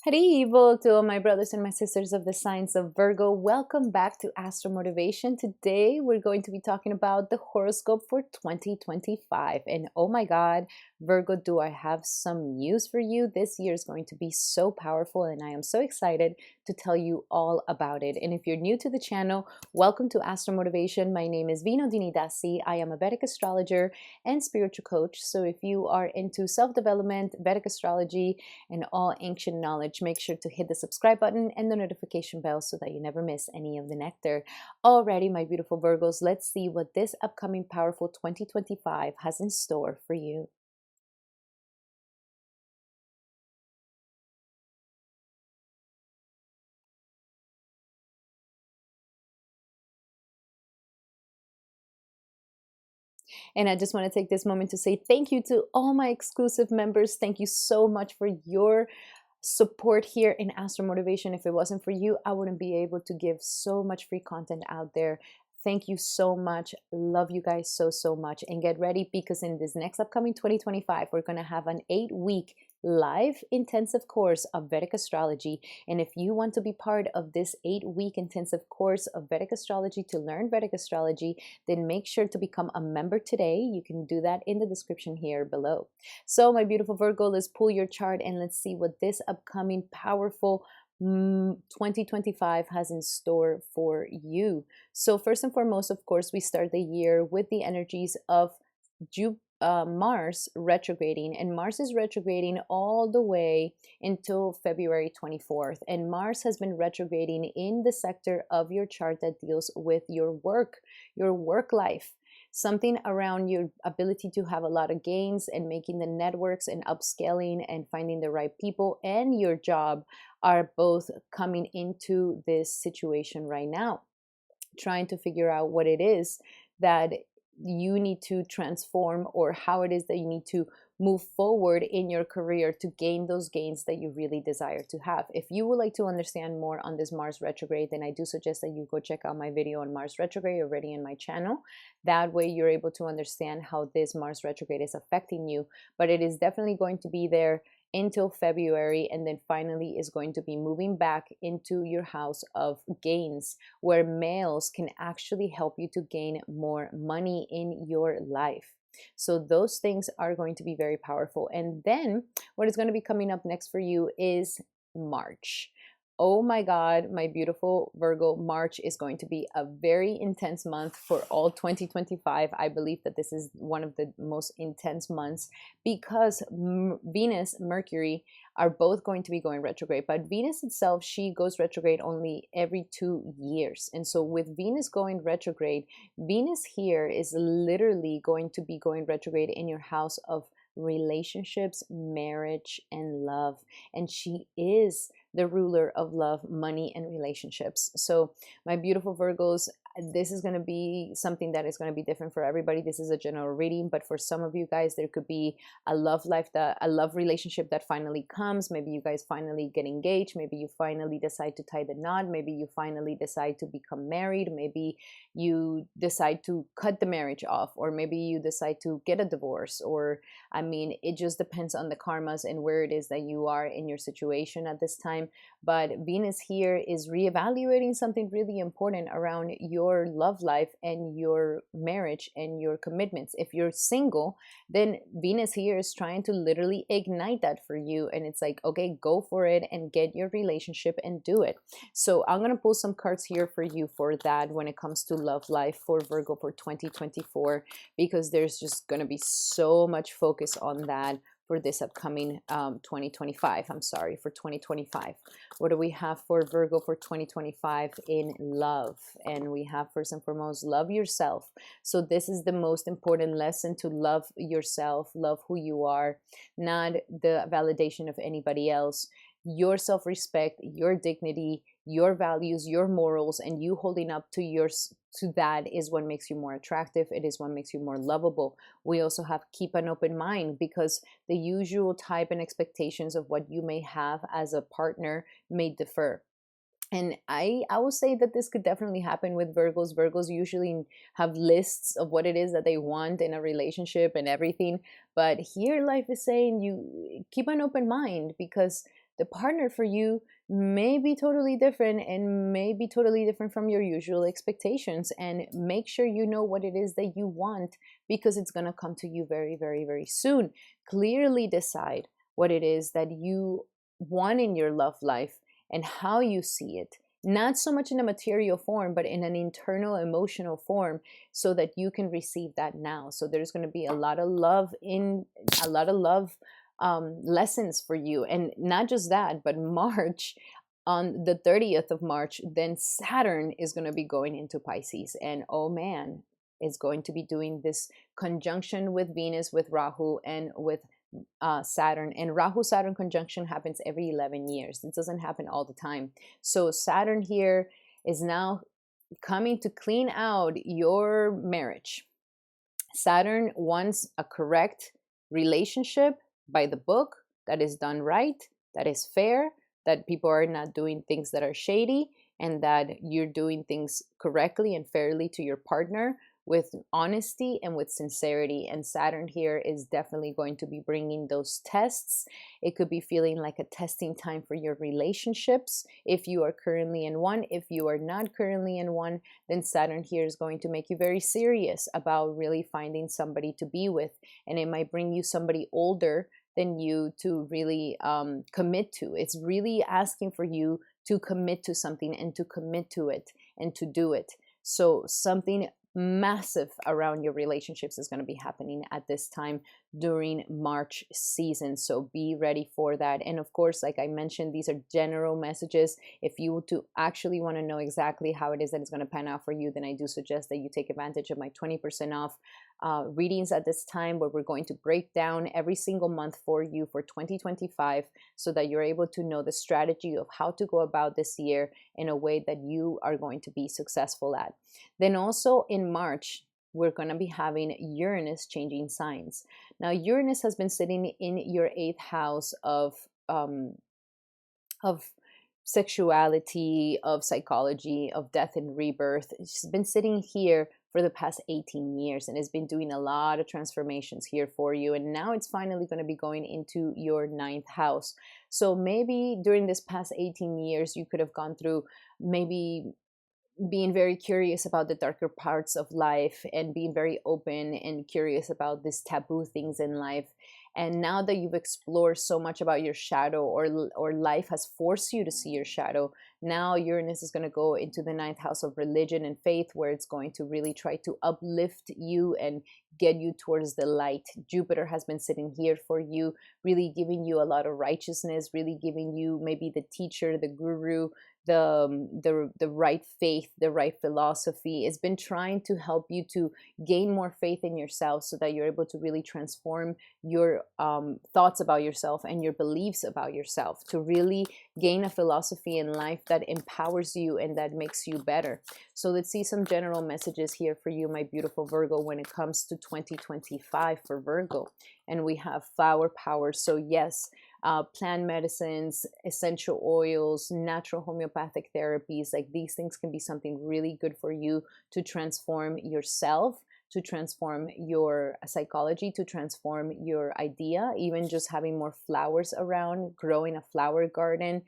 Haribo to all my brothers and my sisters of the signs of Virgo. Welcome back to Astral Motivation. Today we're going to be talking about the horoscope for 2025. And oh my God, Virgo, do I have some news for you? This year is going to be so powerful and I am so excited to tell you all about it. And if you're new to the channel, welcome to Astral Motivation. My name is Vino Dinidasi. I am a Vedic astrologer and spiritual coach. So if you are into self-development, Vedic astrology, and all ancient knowledge, make sure to hit the subscribe button and the notification bell so that you never miss any of the nectar. Alrighty, my beautiful Virgos, let's see what this upcoming powerful 2025 has in store for you. And I just want to take this moment to say thank you to all my exclusive members. Thank you so much for your support here in Astral Motivation. If it wasn't for you, I wouldn't be able to give so much free content out there. Thank you so much. Love you guys so much. And get ready because in this next upcoming 2025, we're going to have an 8-week live intensive course of Vedic astrology. And if you want to be part of this 8-week intensive course of Vedic astrology to learn Vedic astrology, then make sure to become a member today. You can do that in the description here below. So my beautiful Virgo, let's pull your chart and let's see what this upcoming powerful 2025 has in store for you. So first and foremost, of course, we start the year with the energies of Mars retrograding, and Mars is retrograding all the way until February 24th. And Mars has been retrograding in the sector of your chart that deals with your work life. Something around your ability to have a lot of gains and making the networks and upscaling and finding the right people and your job are both coming into this situation right now, trying to figure out what it is that you need to transform or how it is that you need to move forward in your career to gain those gains that you really desire to have. If you would like to understand more on this Mars retrograde, then I do suggest that you go check out my video on Mars retrograde already in my channel. That way you're able to understand how this Mars retrograde is affecting you. But it is definitely going to be there until February, and then finally is going to be moving back into your house of gains, where males can actually help you to gain more money in your life. So those things are going to be very powerful. And then what is going to be coming up next for you is March. Oh my God, my beautiful Virgo, March is going to be a very intense month for all 2025. I believe that this is one of the most intense months because Venus, Mercury are both going to be going retrograde. But Venus itself, she goes retrograde only every 2 years. And so with Venus going retrograde, Venus here is literally going to be going retrograde in your house of relationships, marriage, and love. And she is the ruler of love, money, and relationships. So my beautiful Virgos, this is going to be something that is going to be different for everybody. This is a general reading, but for some of you guys, there could be a love relationship that finally comes. Maybe you guys finally get engaged. Maybe you finally decide to tie the knot. Maybe you finally decide to become married. Maybe you decide to cut the marriage off, or maybe you decide to get a divorce, or I mean, it just depends on the karmas and where it is that you are in your situation at this time. But Venus here is reevaluating something really important around your love life and your marriage and your commitments. If you're single, then Venus here is trying to literally ignite that for you. And it's like, okay, go for it and get your relationship and do it. So I'm going to pull some cards here for you for that when it comes to love life for Virgo for 2024, because there's just going to be so much focus on that for this upcoming 2025. I'm sorry, for 2025. What do we have for Virgo for 2025 in love? And we have, first and foremost, love yourself. So this is the most important lesson, to love yourself, love who you are, not the validation of anybody else. Your self-respect, your dignity, your values, your morals, and you holding up to that is what makes you more attractive. It is what makes you more lovable. We also have keep an open mind, because the usual type and expectations of what you may have as a partner may differ. And I will say that this could definitely happen with Virgos. Virgos usually have lists of what it is that they want in a relationship and everything. But here life is saying you keep an open mind, because the partner for you may be totally different and may be totally different from your usual expectations. And make sure you know what it is that you want, because it's going to come to you very, very, very soon. Clearly decide what it is that you want in your love life and how you see it, not so much in a material form, but in an internal emotional form, so that you can receive that now. So there's going to be a lot of love lessons for you. And not just that, but March, on the 30th of March, then Saturn is going to be going into Pisces. And oh man, is going to be doing this conjunction with Venus, with Rahu, and with Saturn. And Rahu Saturn conjunction happens every 11 years. It doesn't happen all the time. So Saturn here is now coming to clean out your marriage. Saturn wants a correct relationship by the book, that is done right, that is fair, that people are not doing things that are shady, and that you're doing things correctly and fairly to your partner, with honesty and with sincerity. And Saturn here is definitely going to be bringing those tests. It could be feeling like a testing time for your relationships if you are currently in one. If you are not currently in one, then Saturn here is going to make you very serious about really finding somebody to be with. And it might bring you somebody older than you to really commit to. It's really asking for you to commit to something and to commit to it and to do it. So something massive around your relationships is going to be happening at this time during March season. So be ready for that. And of course, like I mentioned, these are general messages. If you to actually want to know exactly how it is that it's going to pan out for you, then I do suggest that you take advantage of my 20% off readings at this time, where we're going to break down every single month for you for 2025, so that you're able to know the strategy of how to go about this year in a way that you are going to be successful at. Then also in March, we're going to be having Uranus changing signs. Now, Uranus has been sitting in your 8th house of sexuality, of psychology, of death and rebirth. It's been sitting here for the past 18 years and has been doing a lot of transformations here for you. And now it's finally going to be going into your 9th house. So maybe during this past 18 years, you could have gone through maybe being very curious about the darker parts of life and being very open and curious about these taboo things in life. And now that you've explored so much about your shadow, or life has forced you to see your shadow, now Uranus is going to go into the 9th house of religion and faith, where it's going to really try to uplift you and get you towards the light. Jupiter has been sitting here for you, really giving you a lot of righteousness, really giving you maybe the teacher, the guru, the right faith, the right philosophy. It's been trying to help you to gain more faith in yourself, so that you're able to really transform your thoughts about yourself and your beliefs about yourself, to really gain a philosophy in life that empowers you and that makes you better. So let's see some general messages here for you, my beautiful Virgo, when it comes to 2025 for Virgo. And we have flower power. So yes, plant medicines, essential oils, natural homeopathic therapies, like these things can be something really good for you to transform yourself, to transform your psychology, to transform your idea. Even just having more flowers around, growing a flower garden.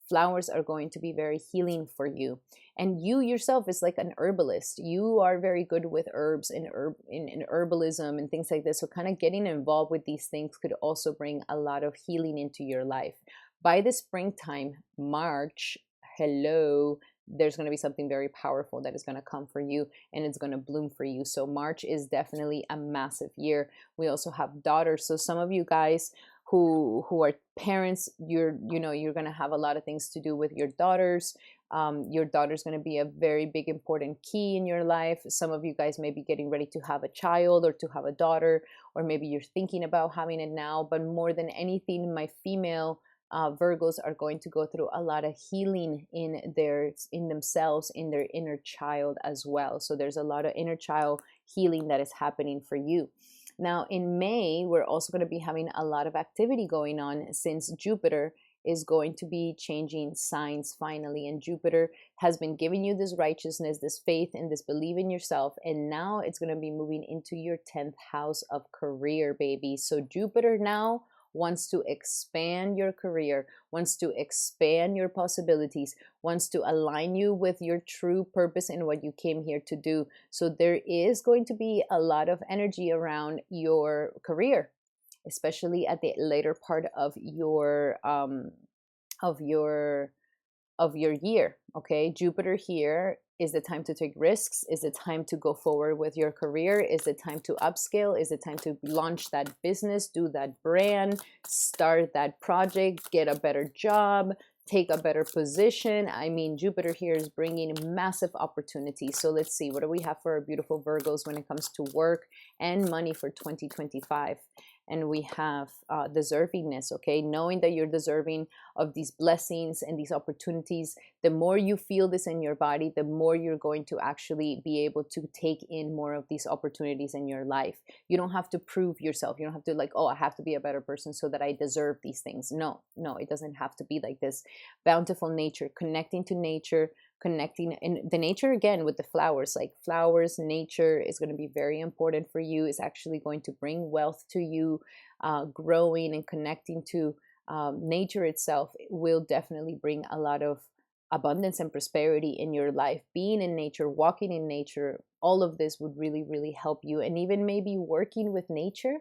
Flowers are going to be very healing for you. And you yourself is like an herbalist. You are very good with herbs and herbalism and things like this. So kind of getting involved with these things could also bring a lot of healing into your life. By the springtime, March, hello, there's going to be something very powerful that is going to come for you, and it's going to bloom for you. So March is definitely a massive year. We also have daughters. So some of you guys who are parents, you're going to have a lot of things to do with your daughters. Your daughter's going to be a very big important key in your life. Some of you guys may be getting ready to have a child or to have a daughter, or maybe you're thinking about having it now. But more than anything, my female Virgos are going to go through a lot of healing in themselves, in their inner child as well. So there's a lot of inner child healing that is happening for you. Now in May, we're also going to be having a lot of activity going on, since Jupiter is going to be changing signs finally. And Jupiter has been giving you this righteousness, this faith, and this belief in yourself. And now it's going to be moving into your 10th house of career, baby. So Jupiter now wants to expand your career, wants to expand your possibilities, wants to align you with your true purpose and what you came here to do. So there is going to be a lot of energy around your career, especially at the later part of your of your year. Okay, Jupiter here is the time to take risks, is the time to go forward with your career, is the time to upscale, is the time to launch that business, do that brand, start that project, get a better job, take a better position. I mean, Jupiter here is bringing massive opportunities. So let's see, what do we have for our beautiful Virgos when it comes to work and money for 2025? And we have deservingness, okay? Knowing that you're deserving of these blessings and these opportunities. The more you feel this in your body, the more you're going to actually be able to take in more of these opportunities in your life. You don't have to prove yourself. You don't have to like, oh, I have to be a better person so that I deserve these things. No, it doesn't have to be like this. Bountiful nature, connecting to nature, connecting in the nature again with the flowers, like flowers, nature is going to be very important for you. It's actually going to bring wealth to you. Growing and connecting to nature itself will definitely bring a lot of abundance and prosperity in your life. Being in nature, walking in nature, all of this would really, really help you. And even maybe working with nature.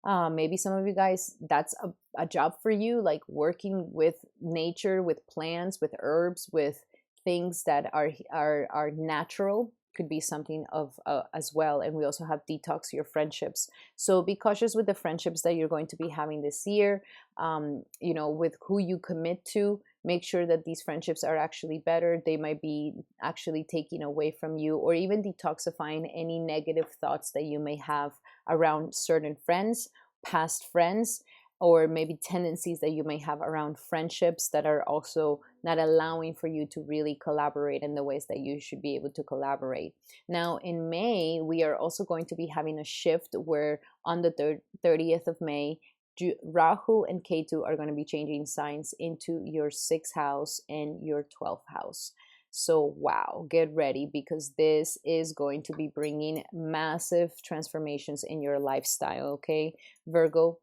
Maybe some of you guys, that's a job for you, like working with nature, with plants, with herbs, with things that are natural, could be something of as well. And we also have detox your friendships. So be cautious with the friendships that you're going to be having this year. You know, with who you commit to. Make sure that these friendships are actually better. They might be actually taking away from you, or even detoxifying any negative thoughts that you may have around certain friends, past friends, or maybe tendencies that you may have around friendships that are also not allowing for you to really collaborate in the ways that you should be able to collaborate. Now, in May, we are also going to be having a shift where on the 30th of May, Rahu and Ketu are going to be changing signs into your 6th house and your 12th house. So, wow, get ready, because this is going to be bringing massive transformations in your lifestyle, okay? Virgo,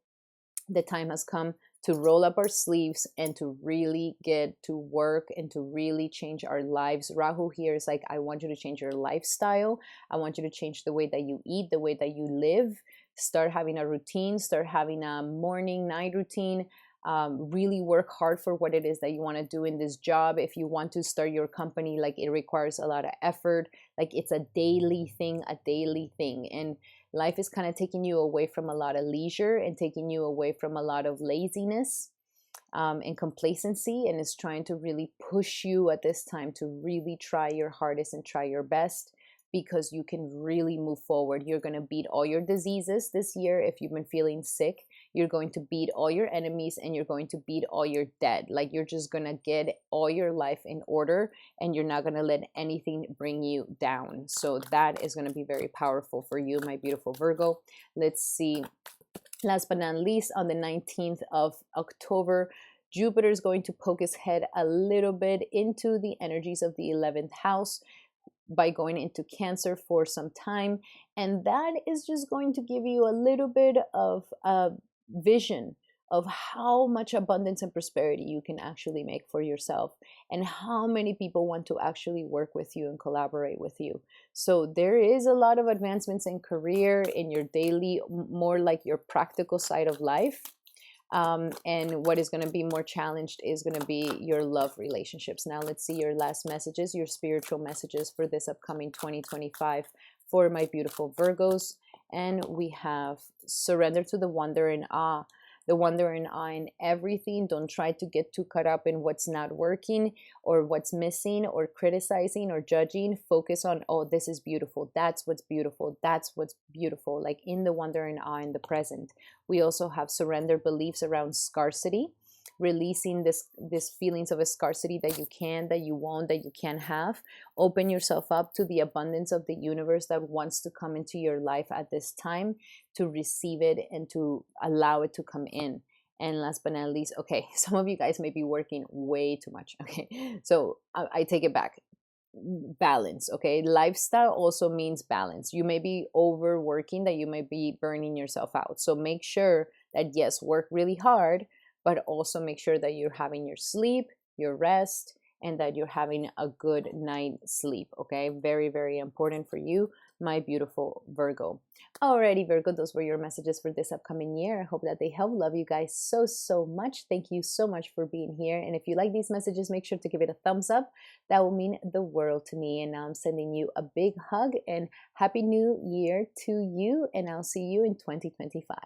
the time has come to roll up our sleeves and to really get to work and to really change our lives. Rahu here is like, I want you to change your lifestyle. I want you to change the way that you eat, the way that you live. Start having a routine, start having a morning, night routine. Really work hard for what it is that you want to do in this job. If you want to start your company, like it requires a lot of effort. Like it's a daily thing. And life is kind of taking you away from a lot of leisure and taking you away from a lot of laziness and complacency, and is trying to really push you at this time to really try your hardest and try your best, because you can really move forward. You're going to beat all your diseases this year. If you've been feeling sick, you're going to beat all your enemies, and you're going to beat all your debt. Like you're just going to get all your life in order, and you're not going to let anything bring you down. So that is going to be very powerful for you, my beautiful Virgo. Let's see. Last but not least, on the 19th of October, Jupiter is going to poke his head a little bit into the energies of the 11th house by going into Cancer for some time. And that is just going to give you a little bit of a vision of how much abundance and prosperity you can actually make for yourself, and how many people want to actually work with you and collaborate with you. So there is a lot of advancements in career, in your daily, more like your practical side of life. And what is going to be more challenged is going to be your love relationships. Now let's see your last messages, your spiritual messages for this upcoming 2025 for my beautiful Virgos. And we have surrender to the wonder and awe. The wonder and awe in everything. Don't try to get too caught up in what's not working or what's missing or criticizing or judging. Focus on, oh, this is beautiful. That's what's beautiful. That's what's beautiful. Like in the wonder and awe in the present. We also have surrender beliefs around scarcity. Releasing this feelings of a scarcity that you can, that you won't, that you can't have. Open yourself up to the abundance of the universe that wants to come into your life at this time, to receive it and to allow it to come in. And last but not least, okay, some of you guys may be working way too much. Okay, so I take it back. Balance. Okay, lifestyle also means balance. You may be overworking, that you may be burning yourself out. So make sure that yes, work really hard, but also make sure that you're having your sleep, your rest, and that you're having a good night sleep. Okay, very, very important for you, my beautiful Virgo. Alrighty, Virgo, those were your messages for this upcoming year. I hope that they help. Love you guys so, so much. Thank you so much for being here. And if you like these messages, make sure to give it a thumbs up. That will mean the world to me. And now I'm sending you a big hug and Happy New Year to you. And I'll see you in 2025.